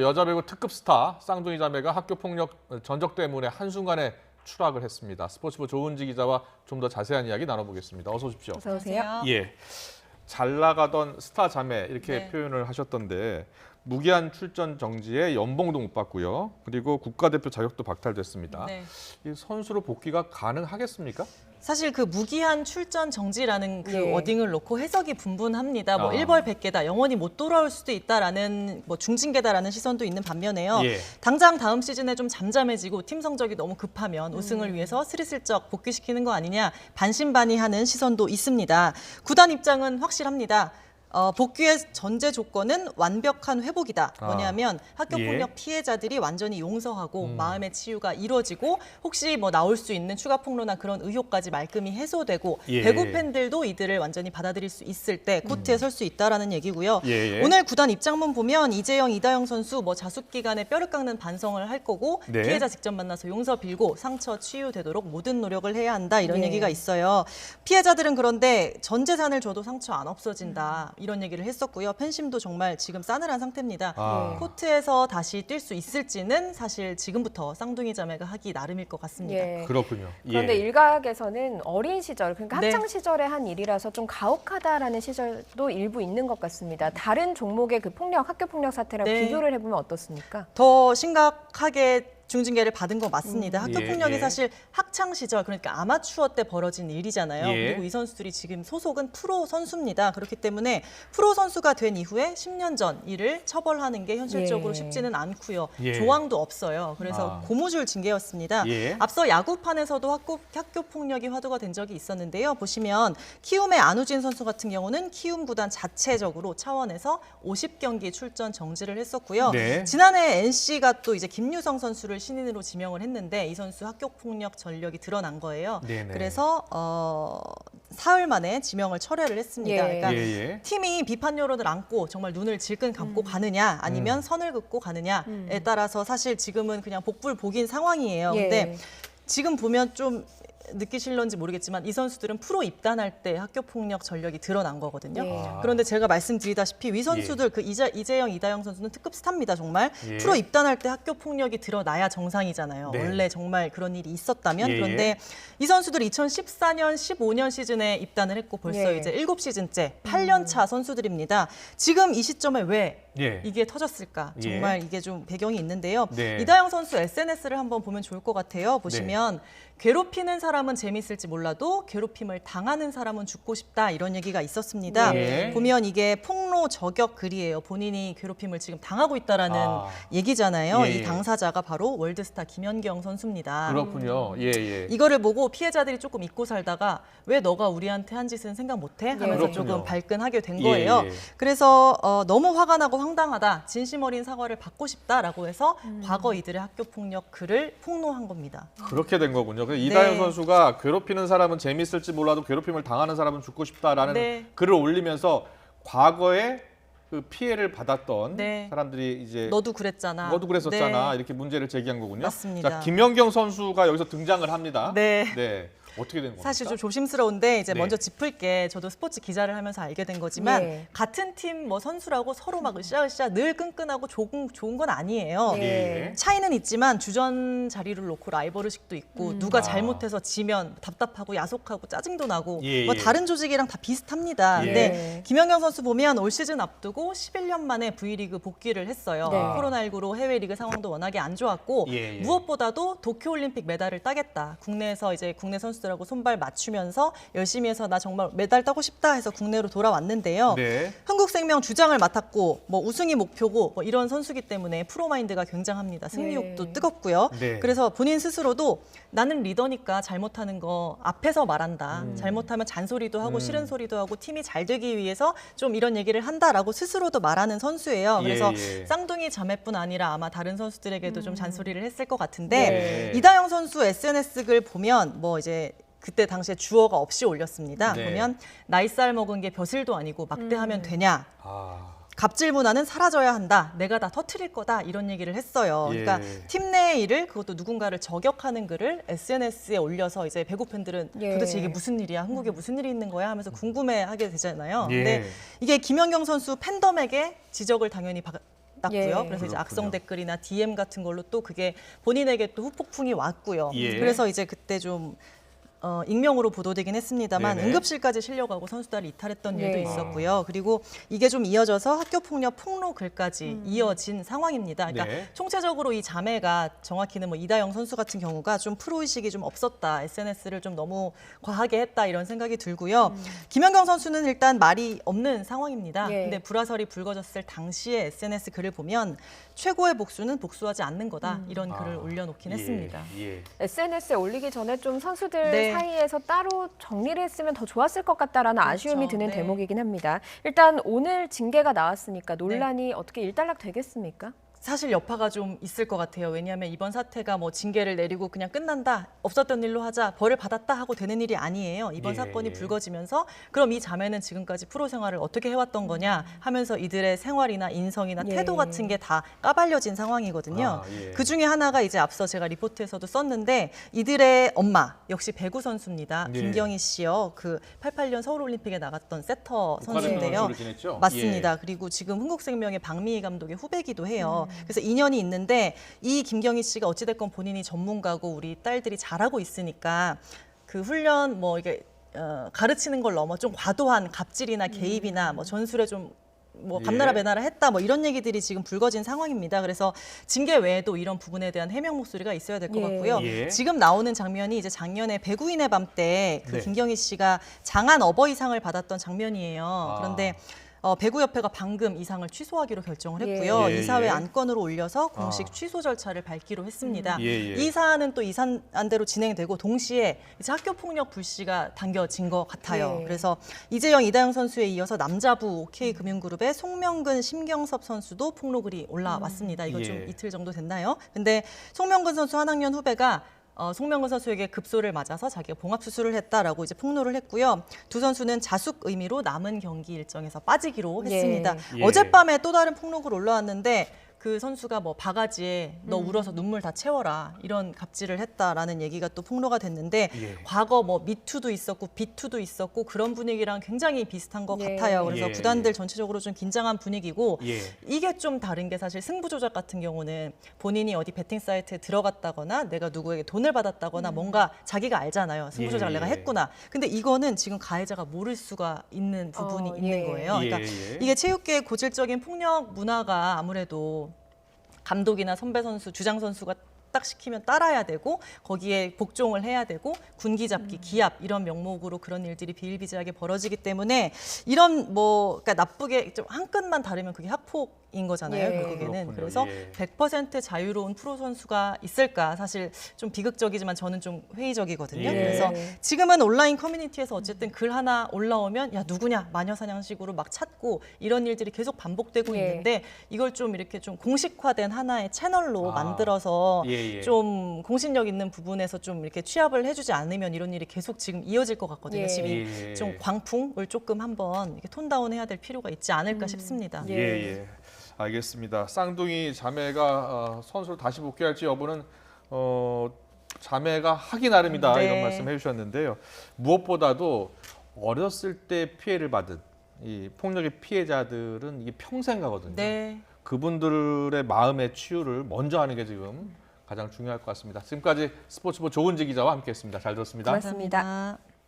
여자 배구 특급 스타 쌍둥이 자매가 학교 폭력 전적 때문에 한순간에 추락을 했습니다. 스포츠부 조은지 기자와 좀 더 자세한 이야기 나눠보겠습니다. 어서 오십시오. 어서 오세요. 예, 잘 나가던 스타 자매 이렇게 네. 표현을 하셨던데 무기한 출전 정지에 연봉도 못 받고요. 그리고 국가대표 자격도 박탈됐습니다. 네. 이 선수로 복귀가 가능하겠습니까? 사실 그 무기한 출전 정지라는 그 예. 워딩을 놓고 해석이 분분합니다. 뭐 아. 일벌백계다, 영원히 못 돌아올 수도 있다라는 뭐 중징계다라는 시선도 있는 반면에요. 예. 당장 다음 시즌에 좀 잠잠해지고 팀 성적이 너무 급하면 우승을 위해서 스리슬쩍 복귀시키는 거 아니냐 반신반의하는 시선도 있습니다. 구단 입장은 확실합니다. 복귀의 전제 조건은 완벽한 회복이다. 뭐냐면 학교폭력 예. 피해자들이 완전히 용서하고 마음의 치유가 이루어지고 혹시 뭐 나올 수 있는 추가 폭로나 그런 의혹까지 말끔히 해소되고 예. 배구 팬들도 이들을 완전히 받아들일 수 있을 때 코트에 설 수 있다라는 얘기고요. 예. 오늘 구단 입장문 보면 이재영, 이다영 선수 뭐 자숙 기간에 뼈를 깎는 반성을 할 거고 네. 피해자 직접 만나서 용서 빌고 상처 치유되도록 모든 노력을 해야 한다 이런 예. 얘기가 있어요. 피해자들은 그런데 전 재산을 줘도 상처 안 없어진다 이런 얘기를 했었고요. 팬심도 정말 지금 싸늘한 상태입니다. 아. 코트에서 다시 뛸 수 있을지는 사실 지금부터 쌍둥이 자매가 하기 나름일 것 같습니다. 예. 그렇군요. 그런데 예. 일각에서는 어린 시절, 그러니까 네. 학창 시절에 한 일이라서 좀 가혹하다라는 시절도 일부 있는 것 같습니다. 다른 종목의 그 폭력, 학교 폭력 사태랑 네. 비교를 해보면 어떻습니까? 더 심각하게 중징계를 받은 거 맞습니다. 학교 예, 폭력이 예. 사실 학창 시절 그러니까 아마추어 때 벌어진 일이잖아요. 예. 그리고 이 선수들이 지금 소속은 프로 선수입니다. 그렇기 때문에 프로 선수가 된 이후에 10년 전 일을 처벌하는 게 현실적으로 예. 쉽지는 않고요. 예. 조항도 없어요. 그래서 아. 고무줄 징계였습니다. 예. 앞서 야구판에서도 학교 폭력이 화두가 된 적이 있었는데요. 보시면 키움의 안우진 선수 같은 경우는 키움 구단 자체적으로 차원에서 50경기 출전 정지를 했었고요. 네. 지난해 NC가 또 이제 김유성 선수를 신인으로 지명을 했는데 이 선수 학교 폭력 전력이 드러난 거예요. 네네. 그래서 사흘 만에 지명을 철회를 했습니다. 예. 그러니까 예. 팀이 비판 여론을 안고 정말 눈을 질끈 감고 가느냐 아니면 선을 긋고 가느냐에 따라서 사실 지금은 그냥 복불복인 상황이에요. 예. 근데 지금 보면 좀 느끼실런지 모르겠지만 이 선수들은 프로 입단할 때 학교 폭력 전력이 드러난 거거든요. 예. 그런데 제가 말씀드리다시피 위 선수들 그 이재영, 이다영 선수는 특급 스타입니다. 정말 예. 프로 입단할 때 학교 폭력이 드러나야 정상이잖아요. 네. 원래 정말 그런 일이 있었다면 예. 그런데 이 선수들이 2014년, 15년 시즌에 입단을 했고 벌써 예. 이제 7시즌째 8년 차 선수들입니다. 지금 이 시점에 왜 예. 이게 터졌을까? 예. 정말 이게 좀 배경이 있는데요. 네. 이다영 선수 SNS를 한번 보면 좋을 것 같아요. 보시면 괴롭히는 사람은 재밌을지 몰라도 괴롭힘을 당하는 사람은 죽고 싶다 이런 얘기가 있었습니다. 예. 보면 이게 폭로 저격 글이에요. 본인이 괴롭힘을 지금 당하고 있다라는 아. 얘기잖아요. 예, 이 예. 당사자가 바로 월드스타 김연경 선수입니다. 그렇군요. 예. 이거를 보고 피해자들이 조금 잊고 살다가 왜 너가 우리한테 한 짓은 생각 못해? 하면서 그렇군요. 조금 발끈하게 된 예, 거예요. 예. 그래서 너무 화가 나고 황당하다, 진심 어린 사과를 받고 싶다라고 해서 과거 이들의 학교 폭력 글을 폭로한 겁니다. 그렇게 된 거군요. 그래서 이다영 네. 선수가 괴롭히는 사람은 재밌을지 몰라도 괴롭힘을 당하는 사람은 죽고 싶다라는 네. 글을 올리면서 과거에 그 피해를 받았던 네. 사람들이 이제 너도 그랬잖아. 너도 그랬었잖아 네. 이렇게 문제를 제기한 거군요. 맞습니다. 자, 김연경 선수가 여기서 등장을 합니다. 네. 어떻게 된 겁니까? 사실 좀 조심스러운데 이제 네. 먼저 짚을 게 저도 스포츠 기자를 하면서 알게 된 거지만 예. 같은 팀 뭐 선수라고 서로 막 으쌰으쌰 늘 끈끈하고 좋은 건 아니에요. 예. 차이는 있지만 주전 자리를 놓고 라이벌의식도 있고 누가 아. 잘못해서 지면 답답하고 야속하고 짜증도 나고 예, 뭐 예. 다른 조직이랑 다 비슷합니다. 예. 근데 김연경 선수 보면 올 시즌 앞두고 11년 만에 V리그 복귀를 했어요. 네. 코로나19로 해외 리그 상황도 워낙에 안 좋았고 예. 무엇보다도 도쿄올림픽 메달을 따겠다. 국내에서 이제 국내 선수들하고 손발 맞추면서 열심히 해서 나 정말 메달 따고 싶다 해서 국내로 돌아왔는데요. 네. 한국생명 주장을 맡았고 뭐 우승이 목표고 뭐 이런 선수기 때문에 프로마인드가 굉장합니다. 승리욕도 네. 뜨겁고요. 네. 그래서 본인 스스로도 나는 리더니까 잘못하는 거 앞에서 말한다. 잘못하면 잔소리도 하고 싫은 소리도 하고 팀이 잘 되기 위해서 좀 이런 얘기를 한다라고 스스로도 말하는 선수예요. 그래서 예. 쌍둥이 자매뿐 아니라 아마 다른 선수들에게도 좀 잔소리를 했을 것 같은데 네. 이다영 선수 SNS 글 보면 뭐 이제 그때 당시에 주어가 없이 올렸습니다. 네. 보면 나이살 먹은 게 벼슬도 아니고 막대하면 되냐. 아. 갑질 문화는 사라져야 한다. 내가 다 터트릴 거다. 이런 얘기를 했어요. 예. 그러니까 팀 내의 일을 그것도 누군가를 저격하는 글을 SNS에 올려서 이제 배구 팬들은 예. 도대체 이게 무슨 일이야? 한국에 무슨 일이 있는 거야? 하면서 궁금해하게 되잖아요. 예. 근데 이게 김연경 선수 팬덤에게 지적을 당연히 났고요. 예. 그래서 이제 악성 그렇군요. 댓글이나 DM 같은 걸로 또 그게 본인에게 또 후폭풍이 왔고요. 예. 그래서 이제 그때 좀 익명으로 보도되긴 했습니다만 네네. 응급실까지 실려가고 선수단을 이탈했던 일도 예. 있었고요. 그리고 이게 좀 이어져서 학교폭력 폭로 글까지 이어진 상황입니다. 그러니까 네. 총체적으로 이 자매가 정확히는 뭐 이다영 선수 같은 경우가 좀 프로의식이 좀 없었다. SNS를 좀 너무 과하게 했다 이런 생각이 들고요. 김연경 선수는 일단 말이 없는 상황입니다. 예. 근데 불화설이 불거졌을 당시에 SNS 글을 보면 최고의 복수는 복수하지 않는 거다. 이런 글을 올려놓긴 했습니다. 예. SNS에 올리기 전에 좀 선수들 네. 사이에서 따로 정리를 했으면 더 좋았을 것 같다라는 아쉬움이 드는 네. 대목이긴 합니다. 일단 오늘 징계가 나왔으니까 논란이 어떻게 일단락 되겠습니까? 사실 여파가 좀 있을 것 같아요. 왜냐하면 이번 사태가 뭐 징계를 내리고 그냥 끝난다, 없었던 일로 하자, 벌을 받았다 하고 되는 일이 아니에요. 이번 예. 사건이 불거지면서 그럼 이 자매는 지금까지 프로 생활을 어떻게 해왔던 거냐 하면서 이들의 생활이나 인성이나 예. 태도 같은 게 다 까발려진 상황이거든요. 아, 예. 그 중에 하나가 이제 앞서 제가 리포트에서도 썼는데 이들의 엄마 역시 배구 선수입니다. 예. 김경희 씨요. 그 88년 서울올림픽에 나갔던 세터 선수인데요. 선수로 지냈죠? 맞습니다. 그리고 지금 흥국생명의 박미희 감독의 후배기도 해요. 그래서 인연이 있는데 이 김경희 씨가 어찌됐건 본인이 전문가고 우리 딸들이 잘하고 있으니까 그 훈련 뭐 이게 가르치는 걸 넘어 좀 과도한 갑질이나 개입이나 뭐 전술에 좀 뭐 감나라 예. 배나라 했다 뭐 이런 얘기들이 지금 불거진 상황입니다. 그래서 징계 외에도 이런 부분에 대한 해명 목소리가 있어야 될 것 예. 같고요. 예. 지금 나오는 장면이 이제 작년에 배구인의 밤 때 그 네. 김경희 씨가 장한 어버이상을 받았던 장면이에요. 그런데 배구협회가 방금 이 상을 취소하기로 결정을 예. 했고요. 예, 이사회 예. 안건으로 올려서 공식 아. 취소 절차를 밟기로 했습니다. 예, 예. 이 사안은 또 이사안대로 진행되고 동시에 이제 학교폭력 불씨가 당겨진 것 같아요. 예. 그래서 이재영, 이다영 선수에 이어서 남자부 OK금융그룹의 송명근, 심경섭 선수도 폭로글이 올라왔습니다. 이거 좀 예. 이틀 정도 됐나요? 근데 송명근 선수 한 학년 후배가 송명근 선수에게 급소를 맞아서 자기가 봉합 수술을 했다라고 이제 폭로를 했고요. 두 선수는 자숙 의미로 남은 경기 일정에서 빠지기로 예. 했습니다. 예. 어젯밤에 또 다른 폭로글 올라왔는데 그 선수가 뭐 바가지에 너 울어서 눈물 다 채워라 이런 갑질을 했다라는 얘기가 또 폭로가 됐는데 예. 과거 뭐 미투도 있었고 비투도 있었고 그런 분위기랑 굉장히 비슷한 것 예. 같아요. 그래서 예. 구단들 전체적으로 좀 긴장한 분위기고 예. 이게 좀 다른 게 사실 승부 조작 같은 경우는 본인이 어디 베팅 사이트에 들어갔다거나 내가 누구에게 돈을 받았다거나 뭔가 자기가 알잖아요. 승부 조작을 예. 내가 했구나. 근데 이거는 지금 가해자가 모를 수가 있는 부분이 있는 예. 거예요. 그러니까 예. 이게 체육계의 고질적인 폭력 문화가 아무래도 감독이나 선배 선수, 주장 선수가 딱 시키면 따라야 되고 거기에 복종을 해야 되고 군기 잡기, 기합 이런 명목으로 그런 일들이 비일비재하게 벌어지기 때문에 이런 뭐 그러니까 나쁘게 좀 한 끗만 다르면 그게 학폭인 거잖아요. 예. 결국에는. 그렇군요. 그래서 예. 100% 자유로운 프로 선수가 있을까? 사실 좀 비극적이지만 저는 좀 회의적이거든요. 예. 그래서 지금은 온라인 커뮤니티에서 어쨌든 글 하나 올라오면 야 누구냐 마녀사냥식으로 막 찾고 이런 일들이 계속 반복되고 예. 있는데 이걸 좀 이렇게 좀 공식화된 하나의 채널로 아. 만들어서 예. 좀 공신력 있는 부분에서 좀 이렇게 취합을 해주지 않으면 이런 일이 계속 지금 이어질 것 같거든요. 예. 지금 예. 좀 광풍을 조금 한번 이렇게 톤다운 해야 될 필요가 있지 않을까 싶습니다. 예. 예. 알겠습니다. 쌍둥이 자매가 선수로 다시 복귀할지 여부는 자매가 하기 나름이다 네. 이런 말씀 해주셨는데요. 무엇보다도 어렸을 때 피해를 받은 이 폭력의 피해자들은 이게 평생 가거든요. 네. 그분들의 마음의 치유를 먼저 하는 게 지금 가장 중요할 것 같습니다. 지금까지 스포츠부 조은지 기자와 함께했습니다. 잘 들었습니다. 고맙습니다. 감사합니다.